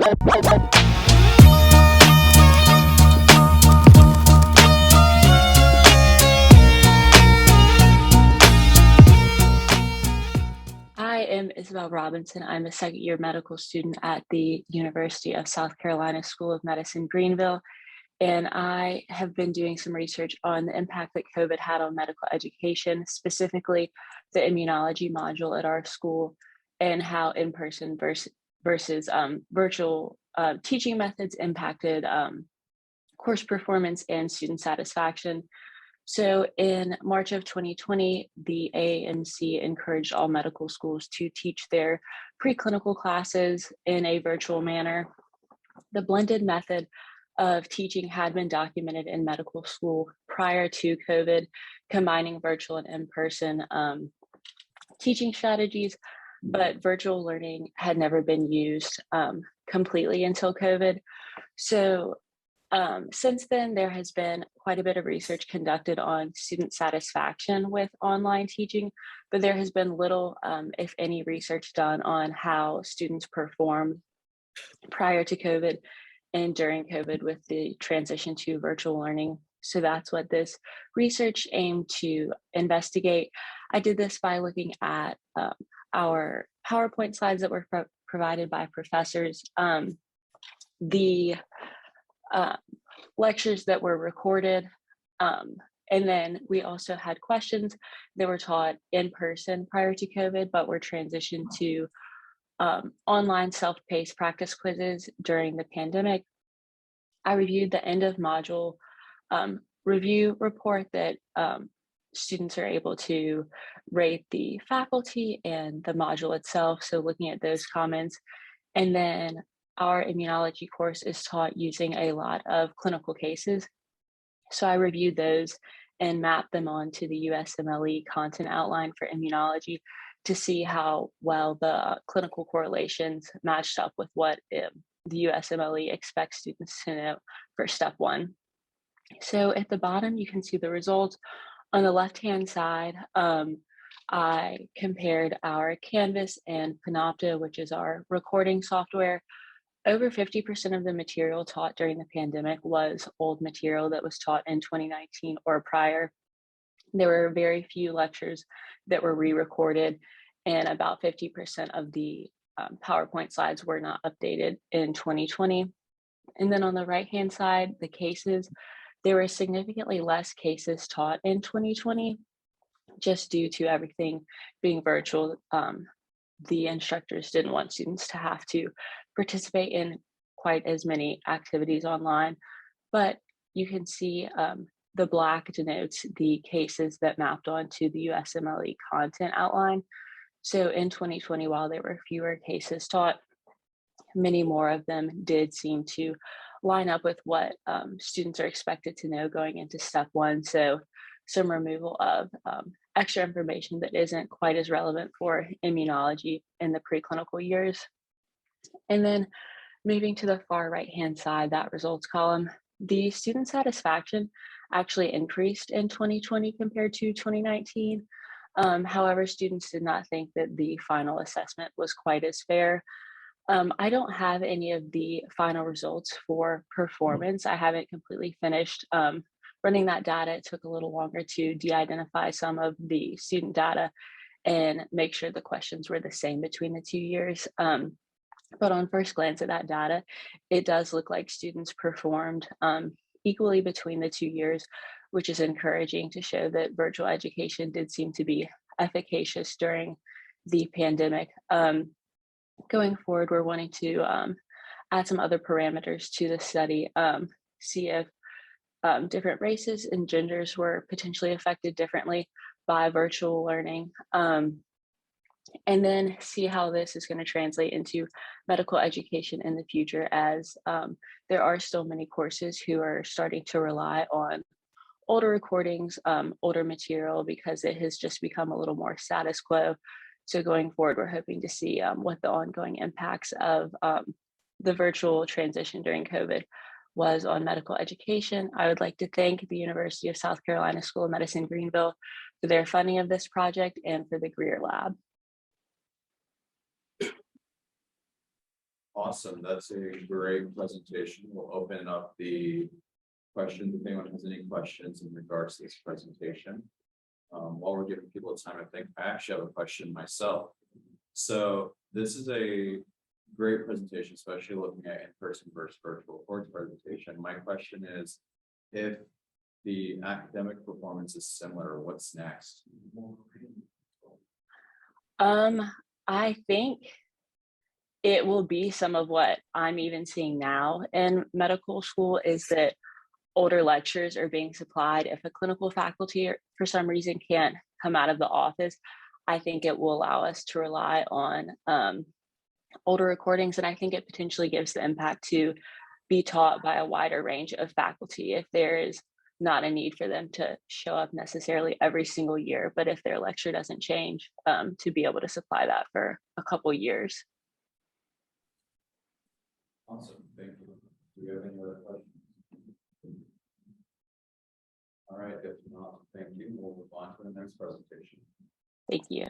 I am Isabelle Robinson. I'm a second-year medical student at the University of South Carolina School of Medicine, Greenville, and I have been doing some research on the impact that COVID had on medical education, specifically the immunology module at our school, and how in-person versus virtual teaching methods impacted course performance and student satisfaction. So in March of 2020, the AAMC encouraged all medical schools to teach their preclinical classes in a virtual manner. The blended method of teaching had been documented in medical school prior to COVID, combining virtual and in-person teaching strategies, but virtual learning had never been used completely until COVID. So since then, there has been quite a bit of research conducted on student satisfaction with online teaching, but there has been little, if any, research done on how students performed prior to COVID and during COVID with the transition to virtual learning. So that's what this research aimed to investigate. I did this by looking at our PowerPoint slides that were provided by professors. The lectures that were recorded. And then we also had questions that were taught in person prior to COVID, but were transitioned to online self-paced practice quizzes during the pandemic. I reviewed the end of module review report that students are able to rate the faculty and the module itself. So looking at those comments. And then our immunology course is taught using a lot of clinical cases. So I reviewed those and mapped them onto the USMLE content outline for immunology to see how well the clinical correlations matched up with what the USMLE expects students to know for step one. So at the bottom, you can see the results. On the left-hand side, I compared our Canvas and Panopto, which is our recording software. Over 50% of the material taught during the pandemic was old material that was taught in 2019 or prior. There were very few lectures that were re-recorded, and about 50% of the PowerPoint slides were not updated in 2020. And then on the right-hand side, the cases, there were significantly less cases taught in 2020, just due to everything being virtual. The instructors didn't want students to have to participate in quite as many activities online, but you can see the black denotes the cases that mapped onto the USMLE content outline. So in 2020, while there were fewer cases taught, many more of them did seem to line up with what students are expected to know going into step one. So some removal of extra information that isn't quite as relevant for immunology in the preclinical years. And then moving to the far right-hand side, that results column, the student satisfaction actually increased in 2020 compared to 2019. However, students did not think that the final assessment was quite as fair. I don't have any of the final results for performance. I haven't completely finished running that data. It took a little longer to de-identify some of the student data and make sure the questions were the same between the 2 years. But on first glance at that data, it does look like students performed equally between the 2 years, which is encouraging to show that virtual education did seem to be efficacious during the pandemic. Going forward, we're wanting to add some other parameters to the study, see if different races and genders were potentially affected differently by virtual learning, and then see how this is going to translate into medical education in the future, as there are still many courses who are starting to rely on older recordings, older material, because it has just become a little more status quo. So going forward, we're hoping to see what the ongoing impacts of the virtual transition during COVID was on medical education. I would like to thank the University of South Carolina School of Medicine, Greenville, for their funding of this project and for the Grier Lab. Awesome. That's a great presentation. We'll open up the questions if anyone has any questions in regards to this presentation. While we're giving people time to think, I actually have a question myself. So this is a great presentation, especially looking at in-person versus virtual course presentation. My question is, if the academic performance is similar, what's next? I think it will be some of what I'm even seeing now in medical school, is that older lectures are being supplied. If a clinical faculty for some reason can't come out of the office, I think it will allow us to rely on older recordings, and I think it potentially gives the impact to be taught by a wider range of faculty if there is not a need for them to show up necessarily every single year, but if their lecture doesn't change, to be able to supply that for a couple years. Awesome, thank you. Do we have any other questions? All right, if not, thank you. We'll move on to the next presentation. Thank you.